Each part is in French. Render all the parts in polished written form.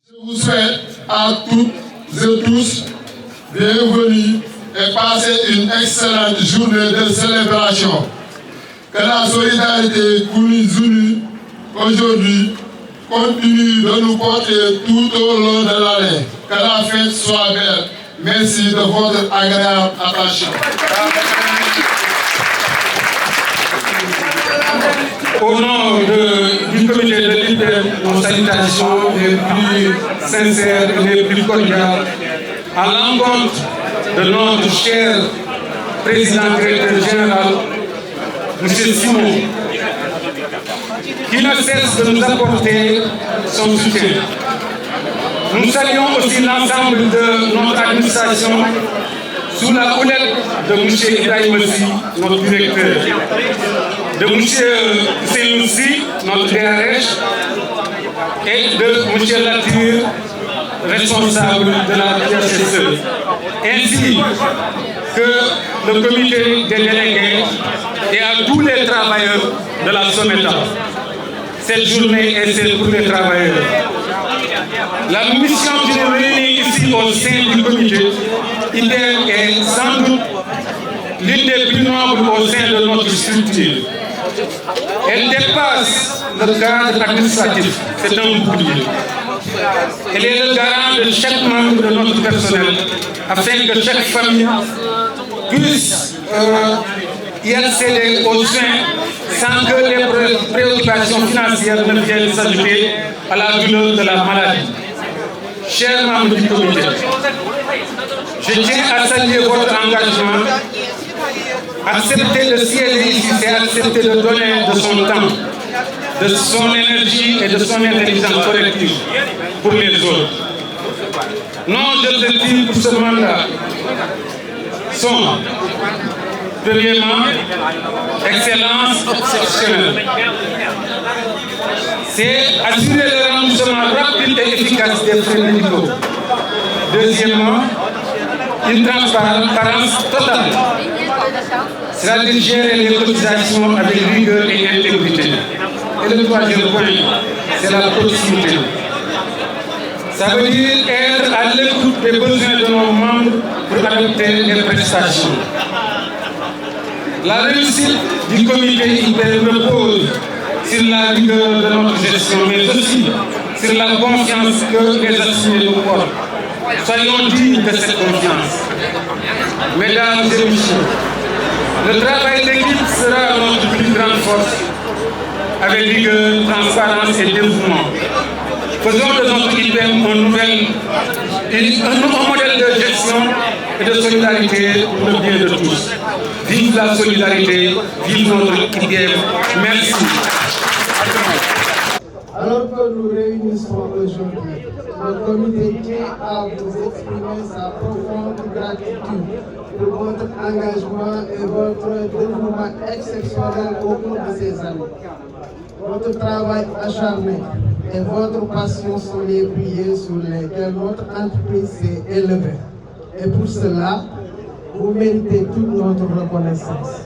Je vous souhaite à toutes et tous bienvenue et passez une excellente journée de célébration. Que la solidarité que nous unit aujourd'hui continue de nous porter tout au long de l'année. Que la fête soit belle. Merci de votre agréable attention. Au nom du comité de l'IPM, nos salutations les plus sincères et les plus cordiales à l'encontre de notre cher président directeur général, M. Simon, qui ne cesse de nous apporter son soutien. Nous saluons aussi l'ensemble de notre administration sous la houlette de M. Ibrahim Sy, notre directeur, de M. Seloussi, notre DRH, et de M. Latir, responsable de la PSSE, ainsi que le comité des délégués et à tous les travailleurs de la SOMETA. Cette journée est celle pour les travailleurs. La mission qui nous réunit ici au sein du comité IPM est sans doute l'une des plus nobles au sein de notre structure. Elle dépasse le cadre administratif, c'est un bouclier. Elle est le garant de chaque membre de notre personnel, afin que chaque famille puisse y accéder aux soins sans que les préoccupations financières ne viennent s'ajouter à la douleur de la maladie. Chers membres du comité, je tiens à saluer votre engagement. Accepter de siéger ici, c'est accepter de donner de son temps, de son énergie et de son intelligence collective pour les autres. Nos objectifs pour ce mandat sont, premièrement, excellence exceptionnelle. C'est assurer le remboursement rapide et efficace des frais médicaux. Deuxièmement, une transparence totale. C'est-à-dire gérer les cotisations avec rigueur et intégrité. Et le troisième point, c'est la proximité. Ça veut dire être à l'écoute des besoins de nos membres pour adopter les prestations. La réussite du comité IPM repose sur la rigueur de notre gestion, mais aussi sur la confiance que les assimilés nous portent. Soyons dignes de cette confiance. Mesdames et messieurs, le travail d'équipe sera notre plus grande force, avec rigueur, transparence et dévouement. Faisons de notre IPM un modèle de gestion et de solidarité pour le bien de tous. Vive la solidarité, vive notre IPM. Merci. Alors que nous réunissons aujourd'hui, le comité tient à vous exprimer sa profonde gratitude pour votre engagement et votre dévouement exceptionnel au cours de ces années. Votre travail acharné et votre passion sont les piliers sur lesquels notre entreprise s'est élevée. Et pour cela, vous méritez toute notre reconnaissance.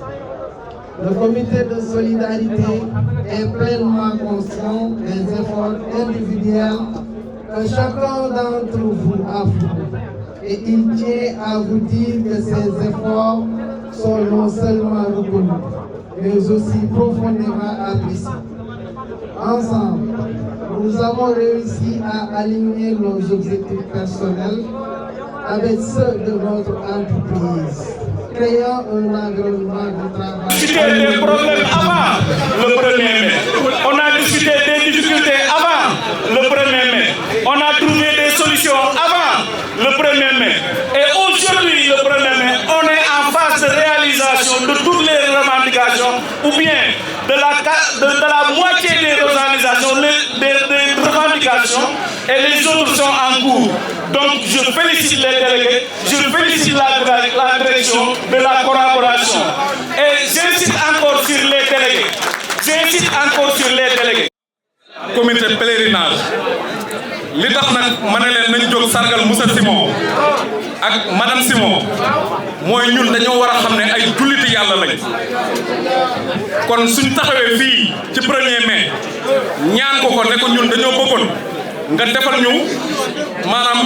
Le comité de solidarité est pleinement conscient des efforts individuels que chacun d'entre vous a fournis. Et il tient à vous dire que ces efforts sont non seulement reconnus, mais aussi profondément appréciés. Ensemble, nous avons réussi à aligner nos objectifs personnels avec ceux de notre entreprise, créant un environnement de travail. Discuter des problèmes avant le 1er mai. On a discuté des difficultés avant le 1er mai. On a trouvé des solutions avant le 1er mai. Et aujourd'hui, le 1er mai, on est en phase de réalisation de toutes les revendications ou bien de la moitié des organisations, des revendications, et les autres sont en cours. Donc je félicite les délégués, je félicite la direction de la collaboration. Et j'insiste encore sur les délégués. J'insiste encore sur les délégués. Comité pèlerinage. li tax nag ma ne leen nañ jóg sargal Moussa Simon ak madame Simon mooy ñun dañoo war a xam ne ay julliti yàlla lañ kon suñ taxawee fii ci 1er mai ñaan ko ne ko ñun dañoo bëggoon nga defal ñu maanaam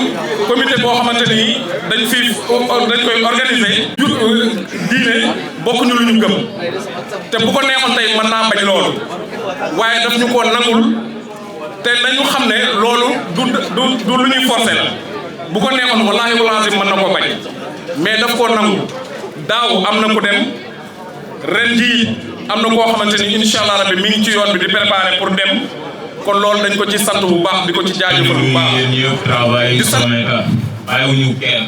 comité boo xamante ni dañ koy organiser. diine bokkuñu lu ñu gëm te bu ko neexoon tey mën naa bañ loolu waaye daf ñu ko nangul te nañu xam ne loolu du lu ñuy forcer la bu ko neexoon wallaahi wallaahi mën na ko bañ mais daf koo nangu daaw am na ku dem ren jii am na koo xamante ni incha allah rabbi mi ngi ci yoon bi di préparer pour dem. kon loolu dañ ko ci sant bu baax di ko ci jaajëfal bu baax di sant bàyyiwuñu kenn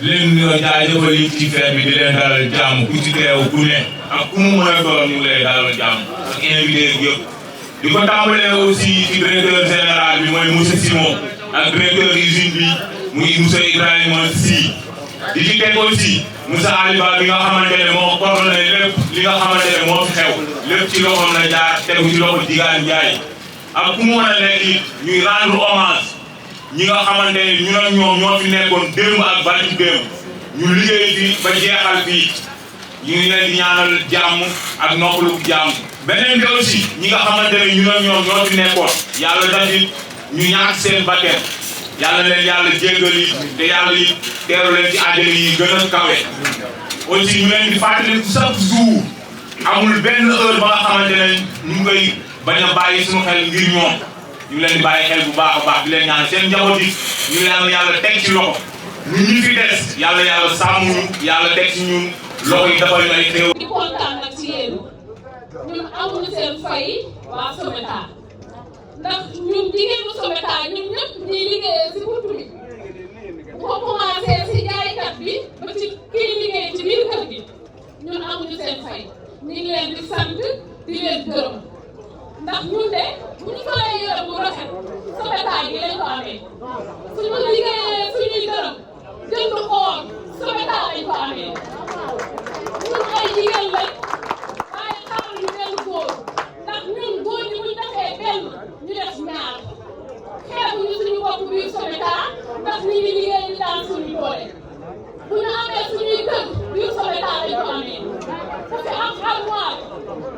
leen ñoo jaajëfal yi ci feet bi di leen dalal jàmm ku ci teew ku ne ak ku mu mën a doon ñu ngi lay dalal jàmm ak invité yëpp di ko tàmbalee aussi ci directeur général bi mooy monsieur Simon ak directeur usine bi muy monsieur Ibrahima Sy di ci teg aussi monsieur Aliba bi nga xamante ne moo coordonné lépp li nga xamante ne moo fi xew lépp ci loxoom la jaar tegu ci loxo Digaan Ndiaye ak ku mu mën a nekk it ñuy rendre hommage ñi nga xamante ne ñu ak ñoom ñoo fi nekkoon démb ak barki démb ñu liggéey fi ba jeexal fii ñu ngi leen di ñaanal jàmm ak noppalu jàmm. beneen bi aussi ñi nga xamante ne ñu ak ñoom ñoo fi nekkoon yàlla tamit ñu ñàkk seen bakkan yàlla leen yàlla jéggal yi te yàlla yi teeru leen ci àjjana yi gën a kawe. aussi ñu leen di fàttali chaque jour amul benn heure ba nga xamante ne ñu ngi koy bañ a bàyyi suñu xel ngir ñoom ñu ngi leen di bàyyi xel bu baax a baax di leen ñaan seen njaboot yi ñu leen yàlla teg ci loxo ñun ñi fi des yàlla sàmm ñu yàlla teg ci ñun loxo yi dafa ñu ay xéew. di kontaan nag ci yéen ñun amuñu seen fay waa Someta ndax ñun jigéenu Someta ñun ñëpp ñuy liggéeyee si buntu bi bu ko commencé si jaaykat bi ba ci kii liggéey ci biir kër gi ñun amuñu seen fay ñu ngi leen di sant di leen gërëm ndax ñun de bu ñu solee yére bu rafet Someta gi lañ ko amee suñu liggéeyee suñuy gërëm jënd xool Someta lañ ko amee ñun ay jigéen lañ waaye xamuñu benn góor ndax ñun góor ñi buñ defee benn ñu def ñaar xeebuñu suñu bopp biir Someta ndax ñu ngi liggéey di daan suñu doole bu ñu amee suñuy kër biir Someta lañ ko amee ku fi am armoire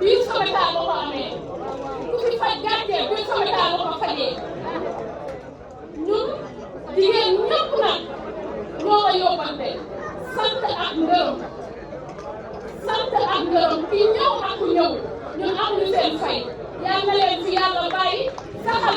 biir Someta la ko amee ku fi faj gàcce biir Someta la ko fajee ñun jigéen ñëpp nag ñoo ko yóbbante sant ak ngërëm kii ñëw ak ku ñëw ñun amuñu seen fay yal na leen fi yàlla bàyyi saxal